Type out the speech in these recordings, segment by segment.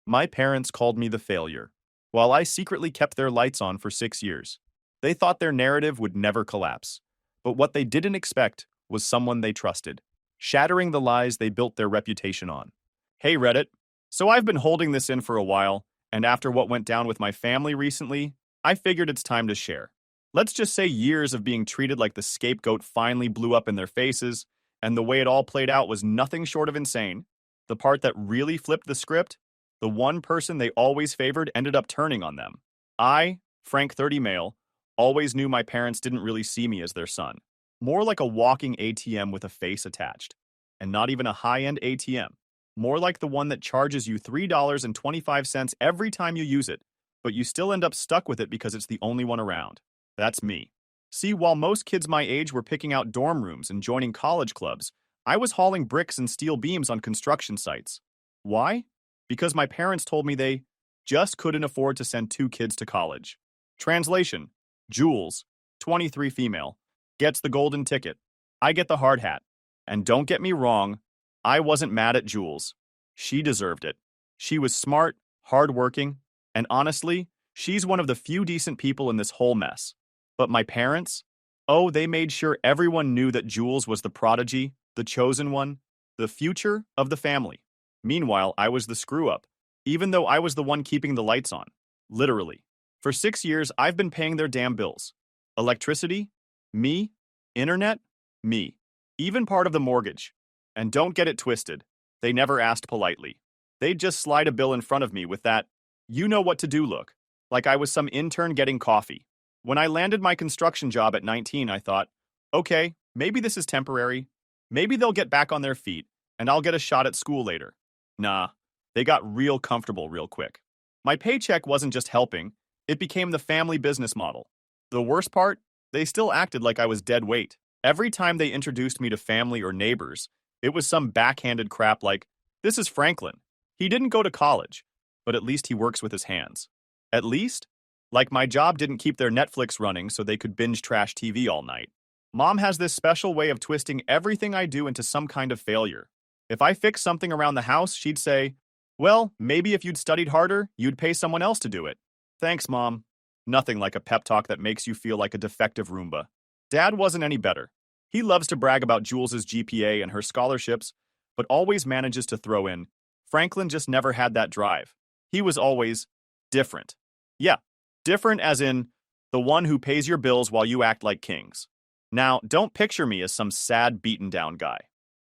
My parents called me the failure, while I secretly kept their lights on for 6 years. They thought their narrative would never collapse. But what they didn't expect was someone they trusted, shattering the lies they built their reputation on. Hey Reddit, so I've been holding this in for a while, and after what went down with my family recently, I figured it's time to share. Let's just say years of being treated like the scapegoat finally blew up in their faces, and the way it all played out was nothing short of insane. The part that really flipped the script, the one person they always favored ended up turning on them. I, Frank 30 male, always knew my parents didn't really see me as their son. More like a walking ATM with a face attached. And not even a high-end ATM. More like the one that charges you $3.25 every time you use it, but you still end up stuck with it because it's the only one around. That's me. See, while most kids my age were picking out dorm rooms and joining college clubs, I was hauling bricks and steel beams on construction sites. Why? Because my parents told me they just couldn't afford to send 2 kids to college. Translation: Jules, 23 female, gets the golden ticket. I get the hard hat. And don't get me wrong, I wasn't mad at Jules. She deserved it. She was smart, hardworking, and honestly, she's one of the few decent people in this whole mess. But my parents? Oh, they made sure everyone knew that Jules was the prodigy, the chosen one, the future of the family. Meanwhile, I was the screw-up, even though I was the one keeping the lights on. Literally. For 6 years, I've been paying their damn bills. Electricity? Me. Internet? Me. Even part of the mortgage. And don't get it twisted. They never asked politely. They'd just slide a bill in front of me with that, you know what to do look. Like I was some intern getting coffee. When I landed my construction job at 19, I thought, okay, maybe this is temporary. Maybe they'll get back on their feet, and I'll get a shot at school later. Nah, they got real comfortable real quick. My paycheck wasn't just helping, it became the family business model. The worst part? They still acted like I was dead weight. Every time they introduced me to family or neighbors, it was some backhanded crap like, this is Franklin. He didn't go to college, but at least he works with his hands. At least? Like my job didn't keep their Netflix running so they could binge trash TV all night. Mom has this special way of twisting everything I do into some kind of failure. If I fix something around the house, she'd say, well, maybe if you'd studied harder, you'd pay someone else to do it. Thanks, Mom. Nothing like a pep talk that makes you feel like a defective Roomba. Dad wasn't any better. He loves to brag about Jules's GPA and her scholarships, but always manages to throw in, Franklin just never had that drive. He was always different. Yeah, different as in the one who pays your bills while you act like kings. Now, don't picture me as some sad, beaten-down guy.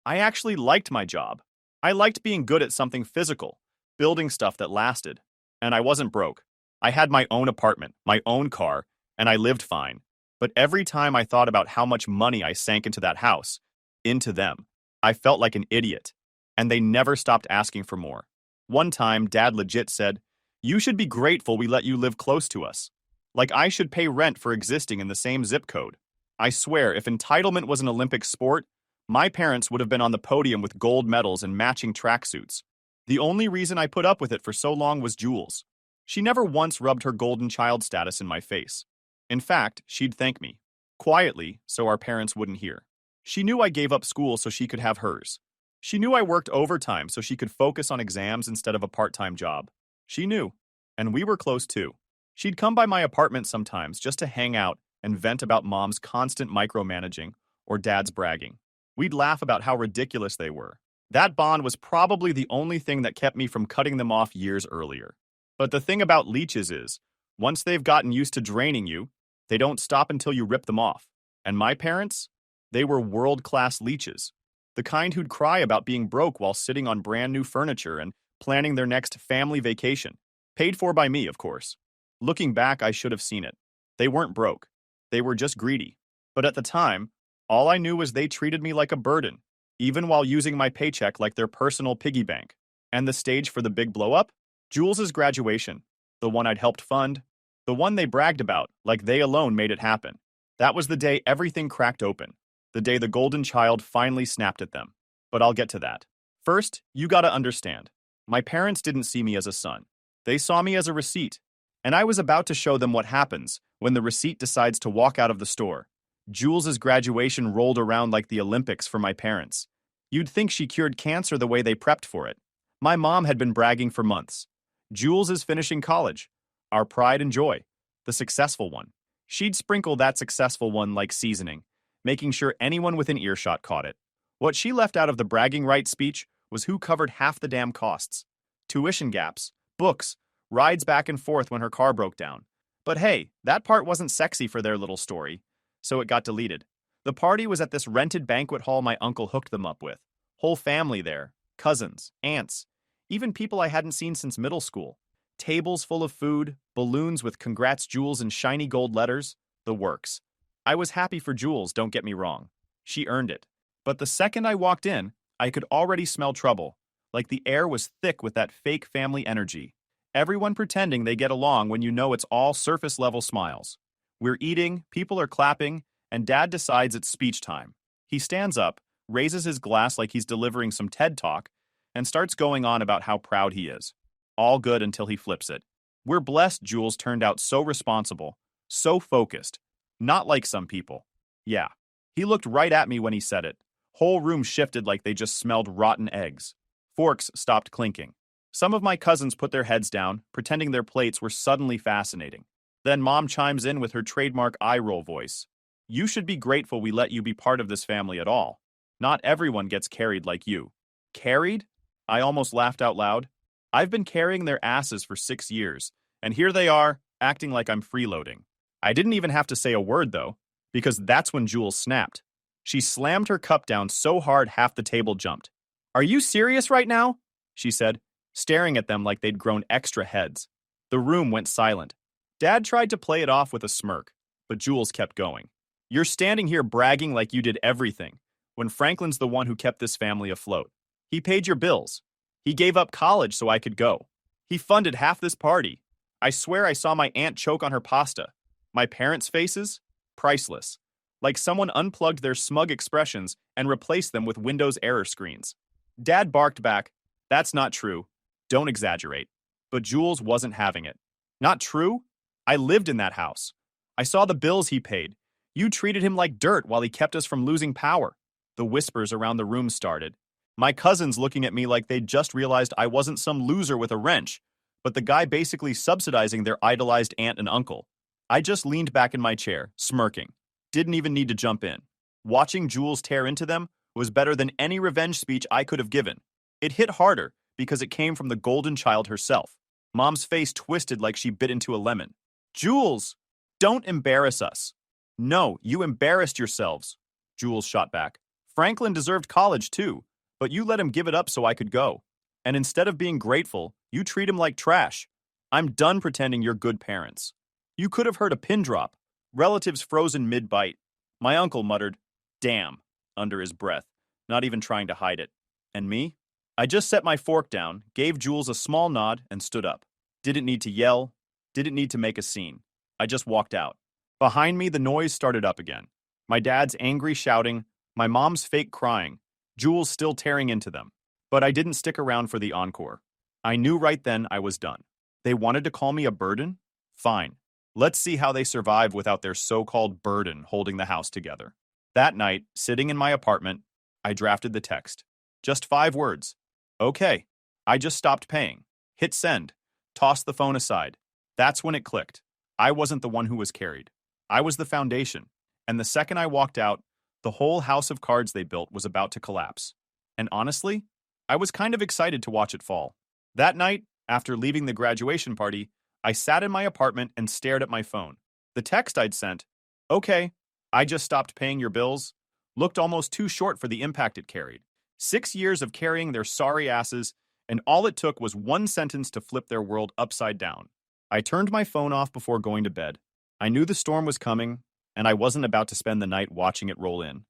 I actually liked my job. I liked being good at something physical, building stuff that lasted. And I wasn't broke. I had my own apartment, my own car, and I lived fine. But every time I thought about how much money I sank into that house, into them, I felt like an idiot. And they never stopped asking for more. One time, Dad legit said, you should be grateful we let you live close to us. Like I should pay rent for existing in the same zip code. I swear, if entitlement was an Olympic sport, my parents would have been on the podium with gold medals and matching tracksuits. The only reason I put up with it for so long was Jules. She never once rubbed her golden child status in my face. In fact, she'd thank me. Quietly, so our parents wouldn't hear. She knew I gave up school so she could have hers. She knew I worked overtime so she could focus on exams instead of a part-time job. She knew. And we were close too. She'd come by my apartment sometimes just to hang out and vent about Mom's constant micromanaging or Dad's bragging. We'd laugh about how ridiculous they were. That bond was probably the only thing that kept me from cutting them off years earlier. But the thing about leeches is, once they've gotten used to draining you, they don't stop until you rip them off. And my parents? They were world-class leeches. The kind who'd cry about being broke while sitting on brand new furniture and planning their next family vacation. Paid for by me, of course. Looking back, I should have seen it. They weren't broke. They were just greedy. But at the time, all I knew was they treated me like a burden, even while using my paycheck like their personal piggy bank. And the stage for the big blow-up? Jules's graduation. The one I'd helped fund. The one they bragged about, like they alone made it happen. That was the day everything cracked open. The day the golden child finally snapped at them. But I'll get to that. First, you gotta understand. My parents didn't see me as a son. They saw me as a receipt. And I was about to show them what happens when the receipt decides to walk out of the store. Jules's graduation rolled around like the Olympics for my parents. You'd think she cured cancer the way they prepped for it. My mom had been bragging for months. Jules is finishing college. Our pride and joy. The successful one. She'd sprinkle that successful one like seasoning, making sure anyone within earshot caught it. What she left out of the bragging rights speech was who covered half the damn costs. Tuition gaps, books, rides back and forth when her car broke down. But hey, that part wasn't sexy for their little story, so it got deleted. The party was at this rented banquet hall my uncle hooked them up with. Whole family there, cousins, aunts, even people I hadn't seen since middle school. Tables full of food, balloons with congrats Jules in shiny gold letters, the works. I was happy for Jules, don't get me wrong. She earned it. But the second I walked in, I could already smell trouble, like the air was thick with that fake family energy. Everyone pretending they get along when you know it's all surface-level smiles. We're eating, people are clapping, and Dad decides it's speech time. He stands up, raises his glass like he's delivering some TED Talk, and starts going on about how proud he is. All good until he flips it. We're blessed Jules turned out so responsible, so focused. Not like some people. Yeah. He looked right at me when he said it. Whole room shifted like they just smelled rotten eggs. Forks stopped clinking. Some of my cousins put their heads down, pretending their plates were suddenly fascinating. Then Mom chimes in with her trademark eye-roll voice. You should be grateful we let you be part of this family at all. Not everyone gets carried like you. Carried? I almost laughed out loud. I've been carrying their asses for 6 years, and here they are, acting like I'm freeloading. I didn't even have to say a word, though, because that's when Jules snapped. She slammed her cup down so hard half the table jumped. Are you serious right now? She said, staring at them like they'd grown extra heads. The room went silent. Dad tried to play it off with a smirk, but Jules kept going. You're standing here bragging like you did everything, when Franklin's the one who kept this family afloat. He paid your bills. He gave up college so I could go. He funded half this party. I swear I saw my aunt choke on her pasta. My parents' faces? Priceless. Like someone unplugged their smug expressions and replaced them with Windows error screens. Dad barked back, that's not true. Don't exaggerate. But Jules wasn't having it. Not true? I lived in that house. I saw the bills he paid. You treated him like dirt while he kept us from losing power. The whispers around the room started. My cousins looking at me like they'd just realized I wasn't some loser with a wrench, but the guy basically subsidizing their idolized aunt and uncle. I just leaned back in my chair, smirking. Didn't even need to jump in. Watching Jules tear into them was better than any revenge speech I could have given. It hit harder because it came from the golden child herself. Mom's face twisted like she bit into a lemon. Jules, don't embarrass us. No, you embarrassed yourselves, Jules shot back. Franklin deserved college too, but you let him give it up so I could go. And instead of being grateful, you treat him like trash. I'm done pretending you're good parents. You could have heard a pin drop. Relatives frozen mid-bite. My uncle muttered, damn, under his breath, not even trying to hide it. And me? I just set my fork down, gave Jules a small nod, and stood up. Didn't need to yell, didn't need to make a scene. I just walked out. Behind me, the noise started up again. My dad's angry shouting, my mom's fake crying, Jules still tearing into them. But I didn't stick around for the encore. I knew right then I was done. They wanted to call me a burden? Fine. Let's see how they survive without their so-called burden holding the house together. That night, sitting in my apartment, I drafted the text. Just 5 words. Okay. I just stopped paying. Hit send. Tossed the phone aside. That's when it clicked. I wasn't the one who was carried. I was the foundation. And the second I walked out, the whole house of cards they built was about to collapse. And honestly, I was kind of excited to watch it fall. That night, after leaving the graduation party, I sat in my apartment and stared at my phone. The text I'd sent, okay, I just stopped paying your bills, looked almost too short for the impact it carried. 6 years of carrying their sorry asses, and all it took was one sentence to flip their world upside down. I turned my phone off before going to bed. I knew the storm was coming, and I wasn't about to spend the night watching it roll in.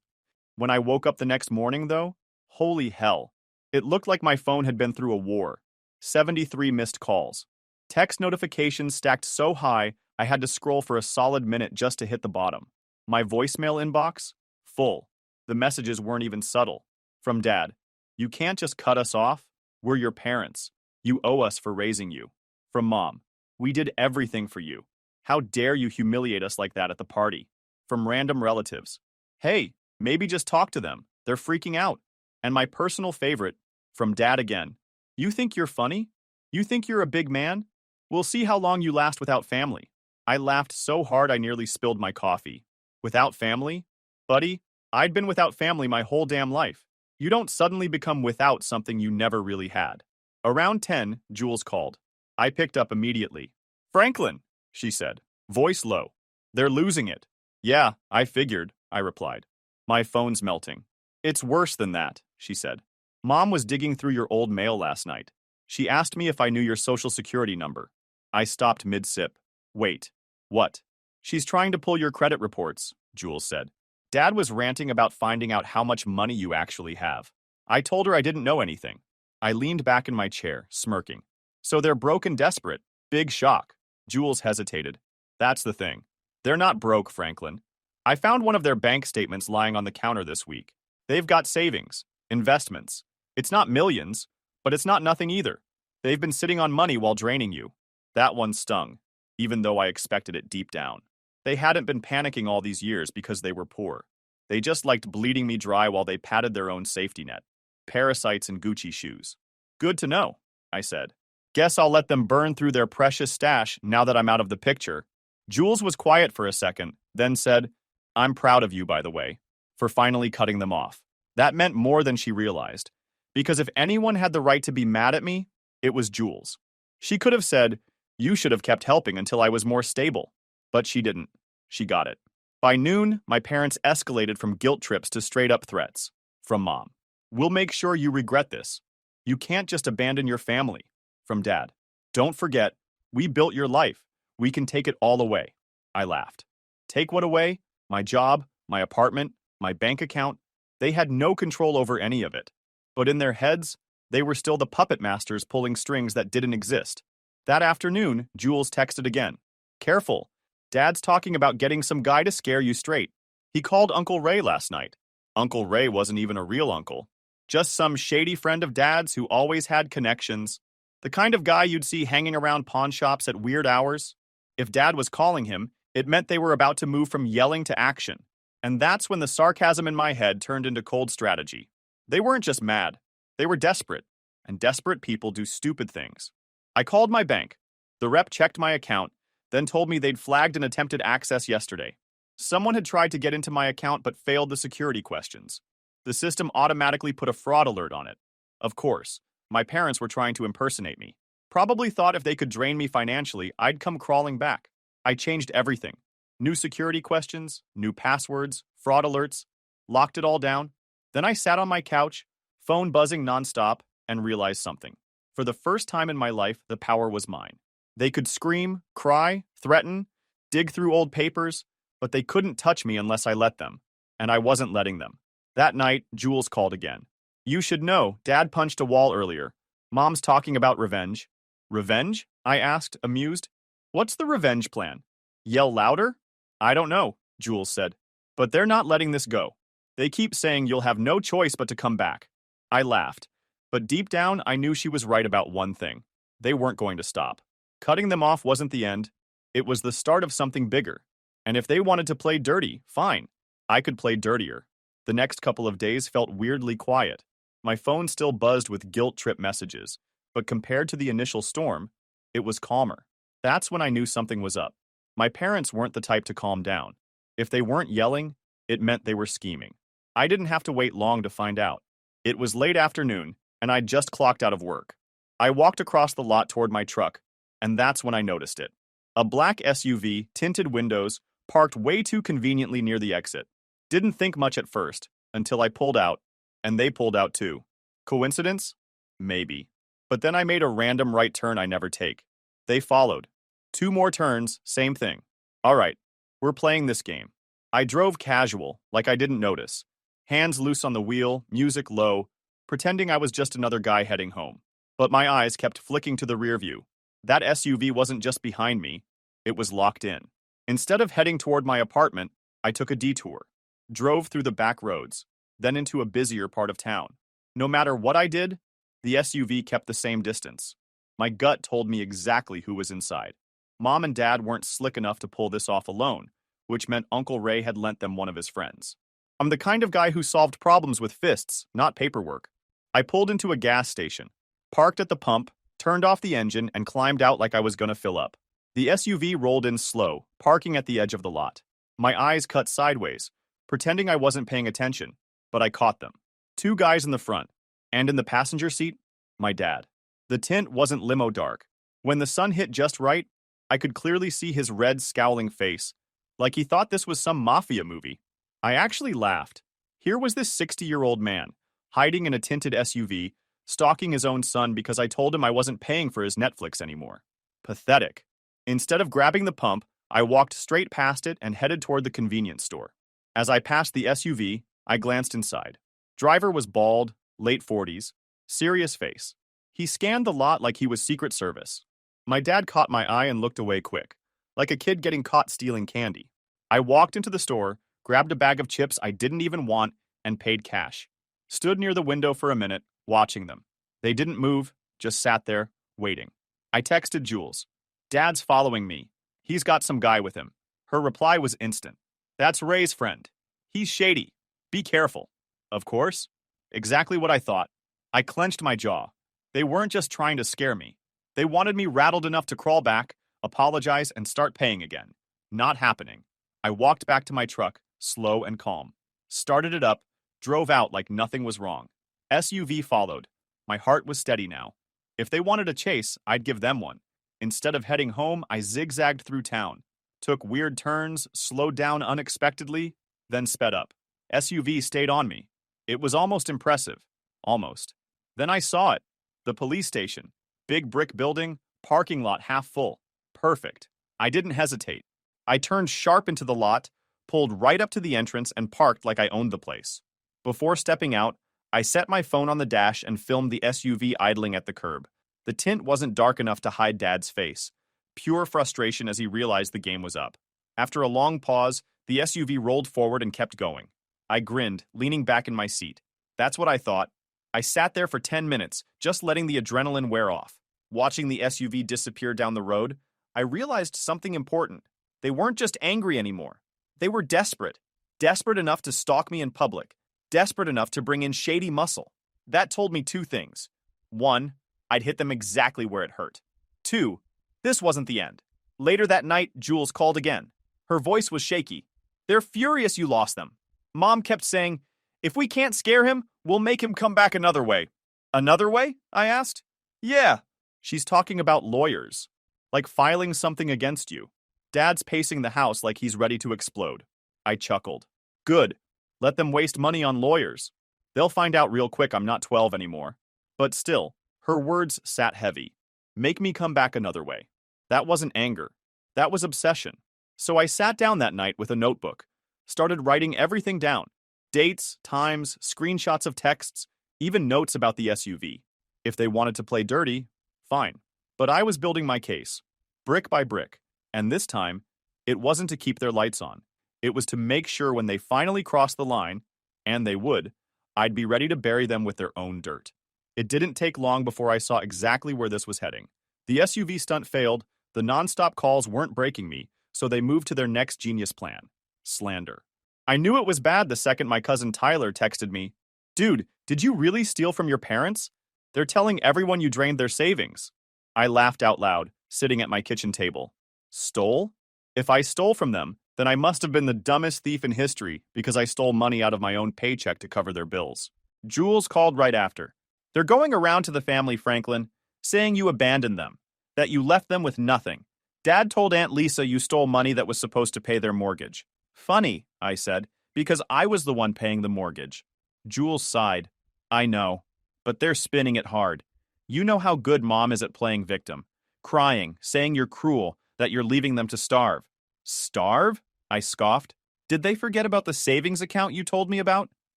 When I woke up the next morning, though, holy hell. It looked like my phone had been through a war. 73 missed calls. Text notifications stacked so high, I had to scroll for a solid minute just to hit the bottom. My voicemail inbox? Full. The messages weren't even subtle. From Dad, you can't just cut us off. We're your parents. You owe us for raising you. From Mom, we did everything for you. How dare you humiliate us like that at the party? From random relatives, hey, maybe just talk to them. They're freaking out. And my personal favorite, from Dad again, you think you're funny? You think you're a big man? We'll see how long you last without family. I laughed so hard I nearly spilled my coffee. Without family? Buddy, I'd been without family my whole damn life. You don't suddenly become without something you never really had. Around 10, Jules called. I picked up immediately. Franklin, she said, voice low. They're losing it. Yeah, I figured, I replied. My phone's melting. It's worse than that, she said. Mom was digging through your old mail last night. She asked me if I knew your social security number. I stopped mid-sip. Wait. What? She's trying to pull your credit reports, Jules said. Dad was ranting about finding out how much money you actually have. I told her I didn't know anything. I leaned back in my chair, smirking. So they're broke and desperate. Big shock. Jules hesitated. That's the thing. They're not broke, Franklin. I found one of their bank statements lying on the counter this week. They've got savings, investments. It's not millions, but it's not nothing either. They've been sitting on money while draining you. That one stung, even though I expected it deep down. They hadn't been panicking all these years because they were poor. They just liked bleeding me dry while they padded their own safety net. Parasites and Gucci shoes. Good to know, I said. Guess I'll let them burn through their precious stash now that I'm out of the picture. Jules was quiet for a second, then said, I'm proud of you, by the way, for finally cutting them off. That meant more than she realized, because if anyone had the right to be mad at me, it was Jules. She could have said, you should have kept helping until I was more stable. But she didn't. She got it. By noon, my parents escalated from guilt trips to straight-up threats. From Mom. We'll make sure you regret this. You can't just abandon your family. From Dad. Don't forget, we built your life. We can take it all away. I laughed. Take what away? My job, my apartment, my bank account? They had no control over any of it. But in their heads, they were still the puppet masters pulling strings that didn't exist. That afternoon, Jules texted again. Careful. Dad's talking about getting some guy to scare you straight. He called Uncle Ray last night. Uncle Ray wasn't even a real uncle. Just some shady friend of Dad's who always had connections. The kind of guy you'd see hanging around pawn shops at weird hours. If Dad was calling him, it meant they were about to move from yelling to action. And that's when the sarcasm in my head turned into cold strategy. They weren't just mad. They were desperate. And desperate people do stupid things. I called my bank. The rep checked my account, then told me they'd flagged an attempted access yesterday. Someone had tried to get into my account but failed the security questions. The system automatically put a fraud alert on it. Of course, my parents were trying to impersonate me. Probably thought if they could drain me financially, I'd come crawling back. I changed everything. New security questions, new passwords, fraud alerts, locked it all down. Then I sat on my couch, phone buzzing nonstop, and realized something. For the first time in my life, the power was mine. They could scream, cry, threaten, dig through old papers, but they couldn't touch me unless I let them. And I wasn't letting them. That night, Jules called again. You should know, Dad punched a wall earlier. Mom's talking about revenge. Revenge? I asked, amused. What's the revenge plan? Yell louder? I don't know, Jules said. But they're not letting this go. They keep saying you'll have no choice but to come back. I laughed. But deep down, I knew she was right about one thing. They weren't going to stop. Cutting them off wasn't the end. It was the start of something bigger. And if they wanted to play dirty, fine. I could play dirtier. The next couple of days felt weirdly quiet. My phone still buzzed with guilt trip messages, but compared to the initial storm, it was calmer. That's when I knew something was up. My parents weren't the type to calm down. If they weren't yelling, it meant they were scheming. I didn't have to wait long to find out. It was late afternoon, and I'd just clocked out of work. I walked across the lot toward my truck, and that's when I noticed it. A black SUV, tinted windows, parked way too conveniently near the exit. Didn't think much at first, until I pulled out, and they pulled out too. Coincidence? Maybe. But then I made a random right turn I never take. They followed. 2 more turns, same thing. All right, we're playing this game. I drove casual, like I didn't notice. Hands loose on the wheel, music low, pretending I was just another guy heading home. But my eyes kept flicking to the rear view. That SUV wasn't just behind me, it was locked in. Instead of heading toward my apartment, I took a detour. Drove through the back roads, then into a busier part of town. No matter what I did, the SUV kept the same distance. My gut told me exactly who was inside. Mom and Dad weren't slick enough to pull this off alone, which meant Uncle Ray had lent them one of his friends. I'm the kind of guy who solved problems with fists, not paperwork. I pulled into a gas station, parked at the pump, turned off the engine, and climbed out like I was gonna fill up. The SUV rolled in slow, parking at the edge of the lot. My eyes cut sideways, pretending I wasn't paying attention, but I caught them. Two guys in the front, and in the passenger seat, my dad. The tint wasn't limo dark. When the sun hit just right, I could clearly see his red, scowling face, like he thought this was some mafia movie. I actually laughed. Here was this 60-year-old man, hiding in a tinted SUV, stalking his own son because I told him I wasn't paying for his Netflix anymore. Pathetic. Instead of grabbing the pump, I walked straight past it and headed toward the convenience store. As I passed the SUV, I glanced inside. Driver was bald, late 40s, serious face. He scanned the lot like he was Secret Service. My dad caught my eye and looked away quick, like a kid getting caught stealing candy. I walked into the store, grabbed a bag of chips I didn't even want, and paid cash. Stood near the window for a minute, watching them. They didn't move, just sat there, waiting. I texted Jules. Dad's following me. He's got some guy with him. Her reply was instant. That's Ray's friend. He's shady. Be careful. Of course. Exactly what I thought. I clenched my jaw. They weren't just trying to scare me. They wanted me rattled enough to crawl back, apologize, and start paying again. Not happening. I walked back to my truck, slow and calm. Started it up, drove out like nothing was wrong. SUV followed. My heart was steady now. If they wanted a chase, I'd give them one. Instead of heading home, I zigzagged through town. Took weird turns, slowed down unexpectedly, then sped up. SUV stayed on me. It was almost impressive. Almost. Then I saw it. The police station. Big brick building, parking lot half full. Perfect. I didn't hesitate. I turned sharp into the lot, pulled right up to the entrance, and parked like I owned the place. Before stepping out, I set my phone on the dash and filmed the SUV idling at the curb. The tint wasn't dark enough to hide Dad's face. Pure frustration as he realized the game was up. After a long pause, the SUV rolled forward and kept going. I grinned, leaning back in my seat. That's what I thought. I sat there for 10 minutes, just letting the adrenaline wear off. Watching the SUV disappear down the road, I realized something important. They weren't just angry anymore. They were desperate. Desperate enough to stalk me in public. Desperate enough to bring in shady muscle. That told me two things. One, I'd hit them exactly where it hurt. Two, this wasn't the end. Later that night, Jules called again. Her voice was shaky. They're furious you lost them. Mom kept saying, if we can't scare him, we'll make him come back another way. Another way? I asked. Yeah. She's talking about lawyers. Like filing something against you. Dad's pacing the house like he's ready to explode. I chuckled. Good. Let them waste money on lawyers. They'll find out real quick I'm not 12 anymore. But still, her words sat heavy. Make me come back another way. That wasn't anger. That was obsession. So I sat down that night with a notebook. Started writing everything down. Dates, times, screenshots of texts, even notes about the SUV. If they wanted to play dirty, fine. But I was building my case, brick by brick. And this time, it wasn't to keep their lights on. It was to make sure when they finally crossed the line, and they would, I'd be ready to bury them with their own dirt. It didn't take long before I saw exactly where this was heading. The SUV stunt failed, the nonstop calls weren't breaking me, so they moved to their next genius plan. Slander. I knew it was bad the second my cousin Tyler texted me, Dude, did you really steal from your parents? They're telling everyone you drained their savings. I laughed out loud, sitting at my kitchen table. Stole? If I stole from them, then I must have been the dumbest thief in history because I stole money out of my own paycheck to cover their bills. Jules called right after. They're going around to the family, Franklin, saying you abandoned them, that you left them with nothing. Dad told Aunt Lisa you stole money that was supposed to pay their mortgage. Funny, I said, because I was the one paying the mortgage. Jules sighed. I know, but they're spinning it hard. You know how good Mom is at playing victim. Crying, saying you're cruel, that you're leaving them to starve. Starve? I scoffed. Did they forget about the savings account you told me about?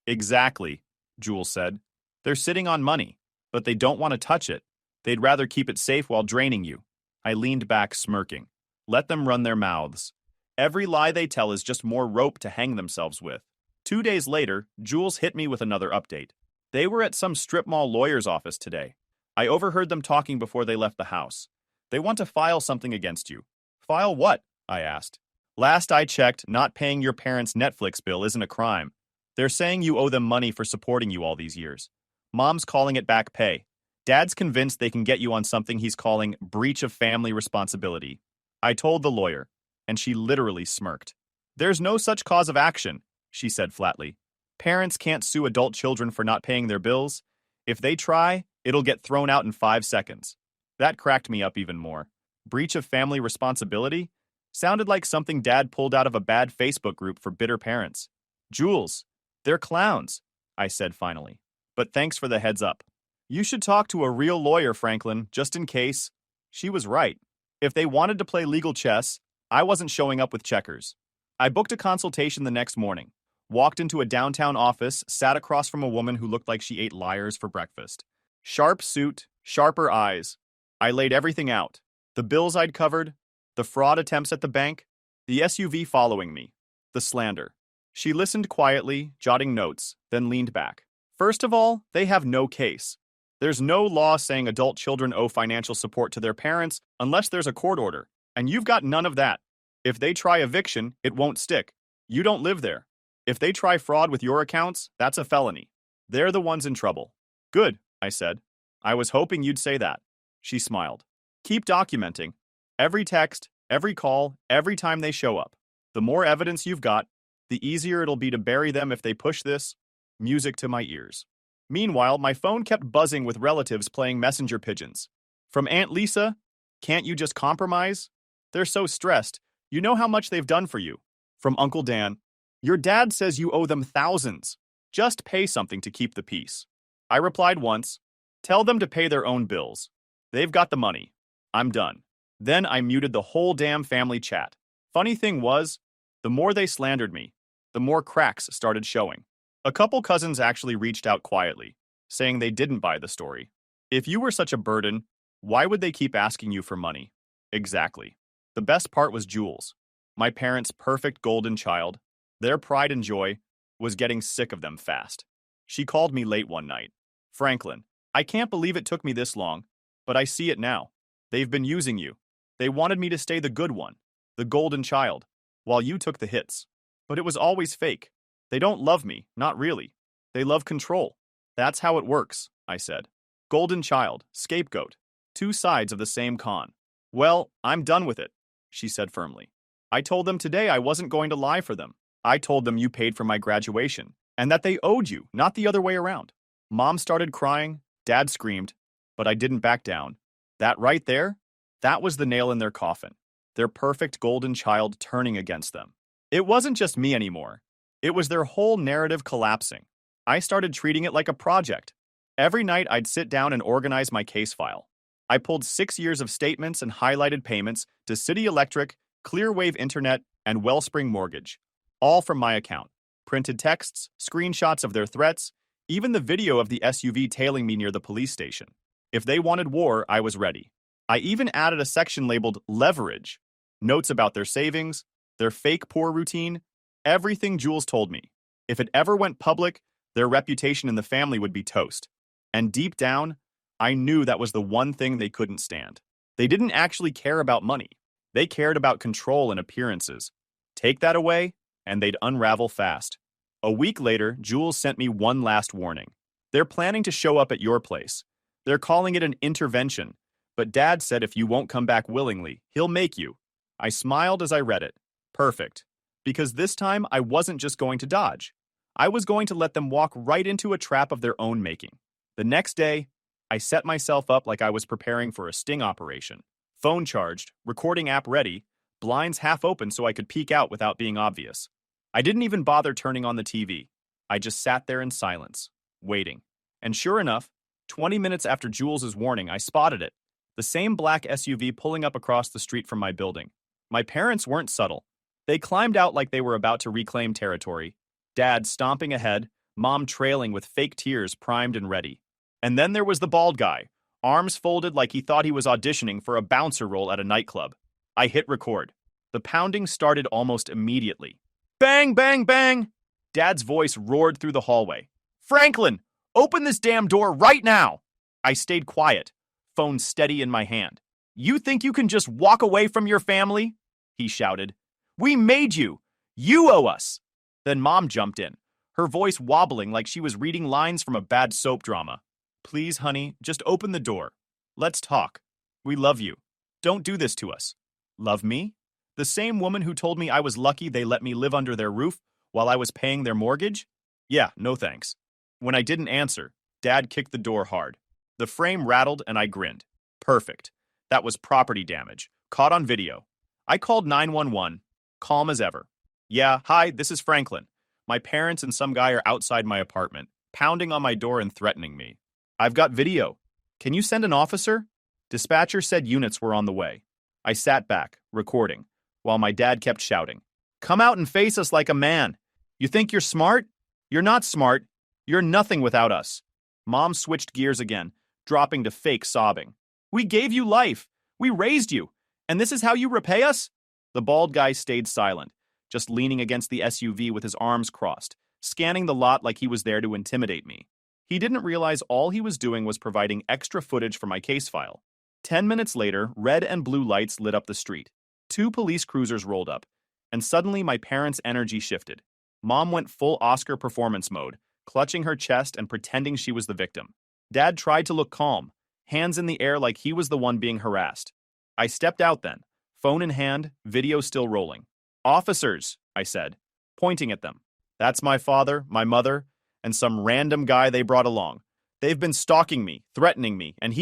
Exactly, Jules said. They're sitting on money, but they don't want to touch it. They'd rather keep it safe while draining you. I leaned back, smirking. Let them run their mouths. Every lie they tell is just more rope to hang themselves with. 2 days later, Jules hit me with another update. They were at some strip mall lawyer's office today. I overheard them talking before they left the house. They want to file something against you. File what? I asked. Last I checked, not paying your parents' Netflix bill isn't a crime. They're saying you owe them money for supporting you all these years. Mom's calling it back pay. Dad's convinced they can get you on something he's calling breach of family responsibility. I told the lawyer, and she literally smirked. There's no such cause of action, she said flatly. Parents can't sue adult children for not paying their bills. If they try, it'll get thrown out in 5 seconds. That cracked me up even more. Breach of family responsibility? Sounded like something Dad pulled out of a bad Facebook group for bitter parents. Jules, they're clowns, I said finally. But thanks for the heads up. You should talk to a real lawyer, Franklin, just in case. She was right. If they wanted to play legal chess, I wasn't showing up with checkers. I booked a consultation the next morning, walked into a downtown office, sat across from a woman who looked like she ate liars for breakfast. Sharp suit, sharper eyes. I laid everything out. The bills I'd covered, the fraud attempts at the bank, the SUV following me, the slander. She listened quietly, jotting notes, then leaned back. First of all, they have no case. There's no law saying adult children owe financial support to their parents unless there's a court order, and you've got none of that. If they try eviction, it won't stick. You don't live there. If they try fraud with your accounts, that's a felony. They're the ones in trouble. Good, I said. I was hoping you'd say that. She smiled. Keep documenting. Every text, every call, every time they show up. The more evidence you've got, the easier it'll be to bury them if they push this. Music to my ears. Meanwhile, my phone kept buzzing with relatives playing messenger pigeons. From Aunt Lisa, can't you just compromise? They're so stressed. You know how much they've done for you. From Uncle Dan, your dad says you owe them thousands. Just pay something to keep the peace. I replied once, tell them to pay their own bills. They've got the money. I'm done. Then I muted the whole damn family chat. Funny thing was, the more they slandered me, the more cracks started showing. A couple cousins actually reached out quietly, saying they didn't buy the story. If you were such a burden, why would they keep asking you for money? Exactly. The best part was Jules, my parents' perfect golden child. Their pride and joy was getting sick of them fast. She called me late one night. Franklin, I can't believe it took me this long, but I see it now. They've been using you. They wanted me to stay the good one, the golden child, while you took the hits. But it was always fake. They don't love me, not really. They love control. That's how it works, I said. Golden child, scapegoat. Two sides of the same con. Well, I'm done with it, she said firmly. I told them today I wasn't going to lie for them. I told them you paid for my graduation, and that they owed you, not the other way around. Mom started crying, Dad screamed, but I didn't back down. That right there, that was the nail in their coffin. Their perfect golden child turning against them. It wasn't just me anymore. It was their whole narrative collapsing. I started treating it like a project. Every night I'd sit down and organize my case file. I pulled 6 years of statements and highlighted payments to City Electric, Clearwave Internet, and Wellspring Mortgage, all from my account. Printed texts, screenshots of their threats, even the video of the SUV tailing me near the police station. If they wanted war, I was ready. I even added a section labeled Leverage, notes about their savings, their fake poor routine, everything Jules told me. If it ever went public, their reputation in the family would be toast. And deep down, I knew that was the one thing they couldn't stand. They didn't actually care about money. They cared about control and appearances. Take that away, and they'd unravel fast. A week later, Jules sent me one last warning. They're planning to show up at your place. They're calling it an intervention. But Dad said if you won't come back willingly, he'll make you. I smiled as I read it. Perfect. Because this time, I wasn't just going to dodge. I was going to let them walk right into a trap of their own making. The next day, I set myself up like I was preparing for a sting operation. Phone charged, recording app ready, blinds half open so I could peek out without being obvious. I didn't even bother turning on the TV. I just sat there in silence, waiting. And sure enough, 20 minutes after Jules's warning, I spotted it. The same black SUV pulling up across the street from my building. My parents weren't subtle. They climbed out like they were about to reclaim territory. Dad stomping ahead, Mom trailing with fake tears primed and ready. And then there was the bald guy, arms folded like he thought he was auditioning for a bouncer role at a nightclub. I hit record. The pounding started almost immediately. Bang, bang, bang! Dad's voice roared through the hallway. Franklin, open this damn door right now! I stayed quiet, phone steady in my hand. You think you can just walk away from your family? He shouted. We made you! You owe us! Then Mom jumped in, her voice wobbling like she was reading lines from a bad soap drama. Please, honey, just open the door. Let's talk. We love you. Don't do this to us. Love me? The same woman who told me I was lucky they let me live under their roof while I was paying their mortgage? Yeah, no thanks. When I didn't answer, Dad kicked the door hard. The frame rattled and I grinned. Perfect. That was property damage. Caught on video. I called 911, calm as ever. Yeah, hi, this is Franklin. My parents and some guy are outside my apartment, pounding on my door and threatening me. I've got video. Can you send an officer? Dispatcher said units were on the way. I sat back, recording, while my dad kept shouting. Come out and face us like a man. You think you're smart? You're not smart. You're nothing without us. Mom switched gears again, dropping to fake sobbing. We gave you life. We raised you. And this is how you repay us? The bald guy stayed silent, just leaning against the SUV with his arms crossed, scanning the lot like he was there to intimidate me. He didn't realize all he was doing was providing extra footage for my case file. 10 minutes later, red and blue lights lit up the street. 2 police cruisers rolled up, and suddenly my parents' energy shifted. Mom went full Oscar performance mode, clutching her chest and pretending she was the victim. Dad tried to look calm, hands in the air like he was the one being harassed. I stepped out then, phone in hand, video still rolling. Officers, I said, pointing at them. That's my father, my mother, and some random guy they brought along. They've been stalking me, threatening me, and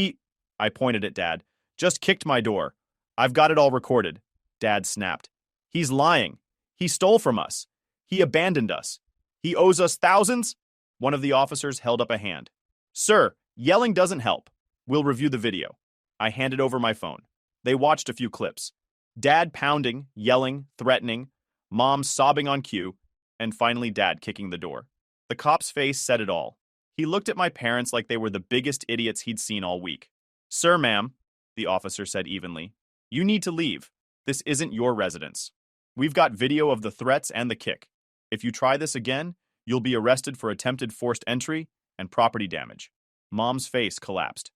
I pointed at Dad, just kicked my door. I've got it all recorded. Dad snapped. He's lying. He stole from us. He abandoned us. He owes us thousands? One of the officers held up a hand. Sir, yelling doesn't help. We'll review the video. I handed over my phone. They watched a few clips. Dad pounding, yelling, threatening, Mom sobbing on cue, and finally Dad kicking the door. The cop's face said it all. He looked at my parents like they were the biggest idiots he'd seen all week. Sir, ma'am, the officer said evenly, you need to leave. This isn't your residence. We've got video of the threats and the kick. If you try this again, you'll be arrested for attempted forced entry and property damage. Mom's face collapsed.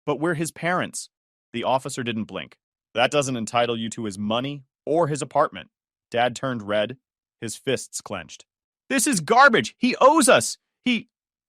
But we're his parents. The officer didn't blink. That doesn't entitle you to his money or his apartment. Dad turned red, his fists clenched. This is garbage. He owes us. The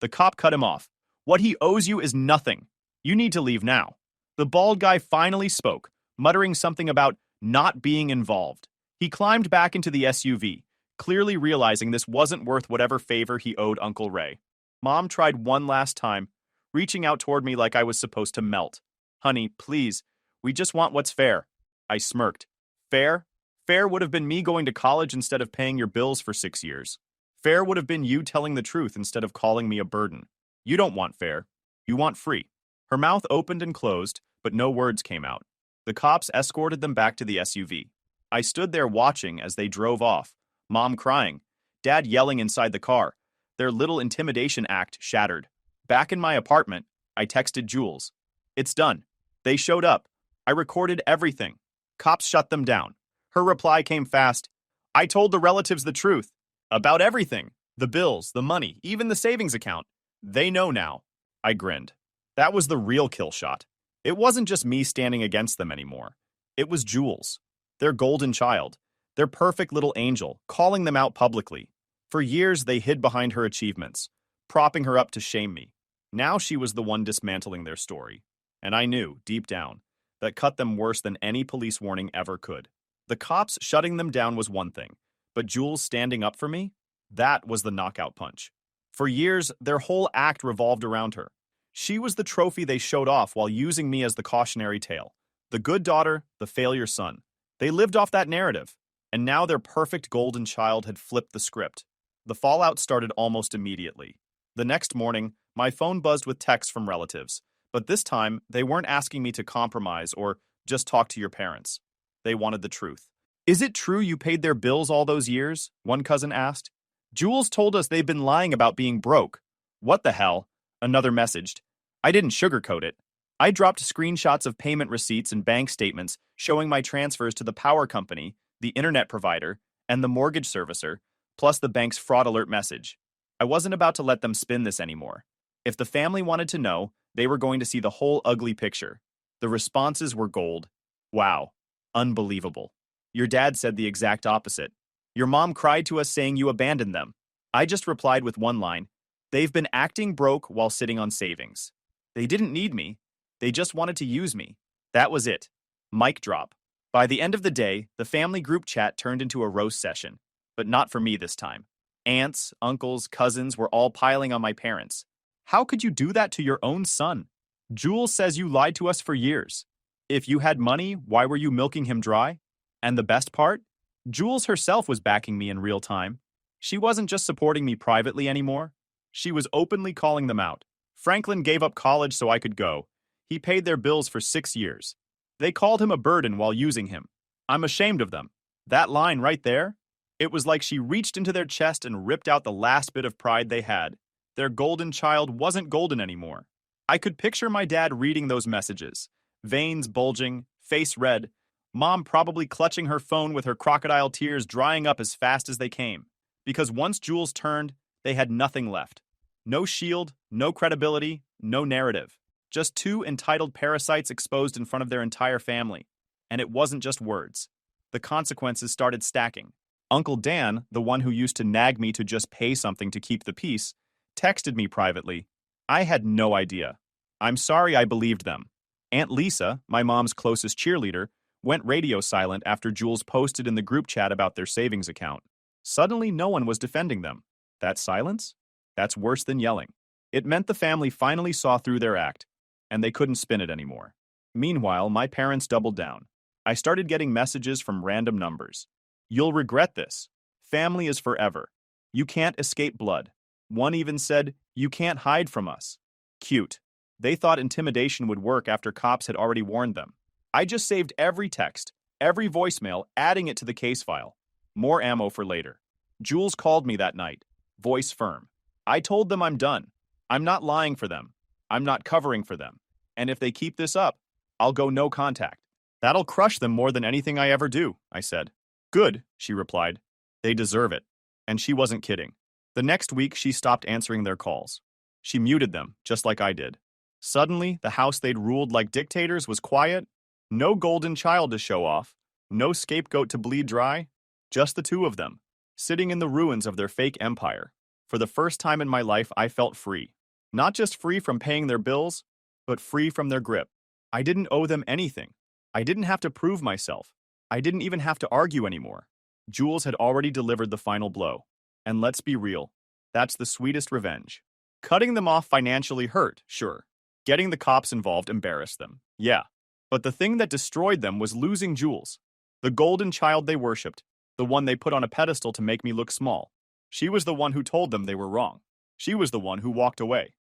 cop cut him off. What he owes you is nothing. You need to leave now. The bald guy finally spoke, muttering something about not being involved. He climbed back into the SUV, clearly realizing this wasn't worth whatever favor he owed Uncle Ray. Mom tried one last time, reaching out toward me like I was supposed to melt. Honey, please, we just want what's fair. I smirked. Fair? Fair would have been me going to college instead of paying your bills for 6 years. Fair would have been you telling the truth instead of calling me a burden. You don't want fair. You want free. Her mouth opened and closed, but no words came out. The cops escorted them back to the SUV. I stood there watching as they drove off, Mom crying, Dad yelling inside the car. Their little intimidation act shattered. Back in my apartment, I texted Jules. It's done. They showed up. I recorded everything. Cops shut them down. Her reply came fast. I told the relatives the truth. About everything. The bills, the money, even the savings account. They know now. I grinned. That was the real kill shot. It wasn't just me standing against them anymore. It was Jules, their golden child, their perfect little angel, calling them out publicly. For years, they hid behind her achievements, propping her up to shame me. Now she was the one dismantling their story. And I knew, deep down, that cut them worse than any police warning ever could. The cops shutting them down was one thing, but Jules standing up for me? That was the knockout punch. For years, their whole act revolved around her. She was the trophy they showed off while using me as the cautionary tale. The good daughter, the failure son. They lived off that narrative, and now their perfect golden child had flipped the script. The fallout started almost immediately. The next morning, my phone buzzed with texts from relatives, but this time, they weren't asking me to compromise or just talk to your parents. They wanted the truth. Is it true you paid their bills all those years? One cousin asked. Jules told us they've been lying about being broke. What the hell? Another messaged. I didn't sugarcoat it. I dropped screenshots of payment receipts and bank statements showing my transfers to the power company, the internet provider, and the mortgage servicer, plus the bank's fraud alert message. I wasn't about to let them spin this anymore. If the family wanted to know, they were going to see the whole ugly picture. The responses were gold. Wow. Unbelievable. Your dad said the exact opposite. Your mom cried to us saying you abandoned them. I just replied with one line. They've been acting broke while sitting on savings. They didn't need me. They just wanted to use me. That was it. Mic drop. By the end of the day, the family group chat turned into a roast session, but not for me this time. Aunts, uncles, cousins were all piling on my parents. How could you do that to your own son? Jules says you lied to us for years. If you had money, why were you milking him dry? And the best part? Jules herself was backing me in real time. She wasn't just supporting me privately anymore. She was openly calling them out. Franklin gave up college so I could go. He paid their bills for 6 years. They called him a burden while using him. I'm ashamed of them. That line right there? It was like she reached into their chest and ripped out the last bit of pride they had. Their golden child wasn't golden anymore. I could picture my dad reading those messages. Veins bulging, face red, Mom probably clutching her phone with her crocodile tears drying up as fast as they came. Because once Jules turned, they had nothing left. No shield, no credibility, no narrative. Just two entitled parasites exposed in front of their entire family. And it wasn't just words. The consequences started stacking. Uncle Dan, the one who used to nag me to just pay something to keep the peace, texted me privately. I had no idea. I'm sorry I believed them. Aunt Lisa, my mom's closest cheerleader, went radio silent after Jules posted in the group chat about their savings account. Suddenly, no one was defending them. That silence? That's worse than yelling. It meant the family finally saw through their act, and they couldn't spin it anymore. Meanwhile, my parents doubled down. I started getting messages from random numbers. You'll regret this. Family is forever. You can't escape blood. One even said, you can't hide from us. Cute. They thought intimidation would work after cops had already warned them. I just saved every text, every voicemail, adding it to the case file. More ammo for later. Jules called me that night, voice firm. I told them I'm done. I'm not lying for them. I'm not covering for them. And if they keep this up, I'll go no contact. That'll crush them more than anything I ever do, I said. Good, she replied. They deserve it. And she wasn't kidding. The next week, she stopped answering their calls. She muted them, just like I did. Suddenly, the house they'd ruled like dictators was quiet. No golden child to show off. No scapegoat to bleed dry. Just the two of them, sitting in the ruins of their fake empire. For the first time in my life, I felt free. Not just free from paying their bills, but free from their grip. I didn't owe them anything. I didn't have to prove myself. I didn't even have to argue anymore. Jules had already delivered the final blow. And let's be real, that's the sweetest revenge. Cutting them off financially hurt, sure. Getting the cops involved embarrassed them, yeah. But the thing that destroyed them was losing Jules. The golden child they worshipped, the one they put on a pedestal to make me look small. She was the one who told them they were wrong. She was the one who walked away.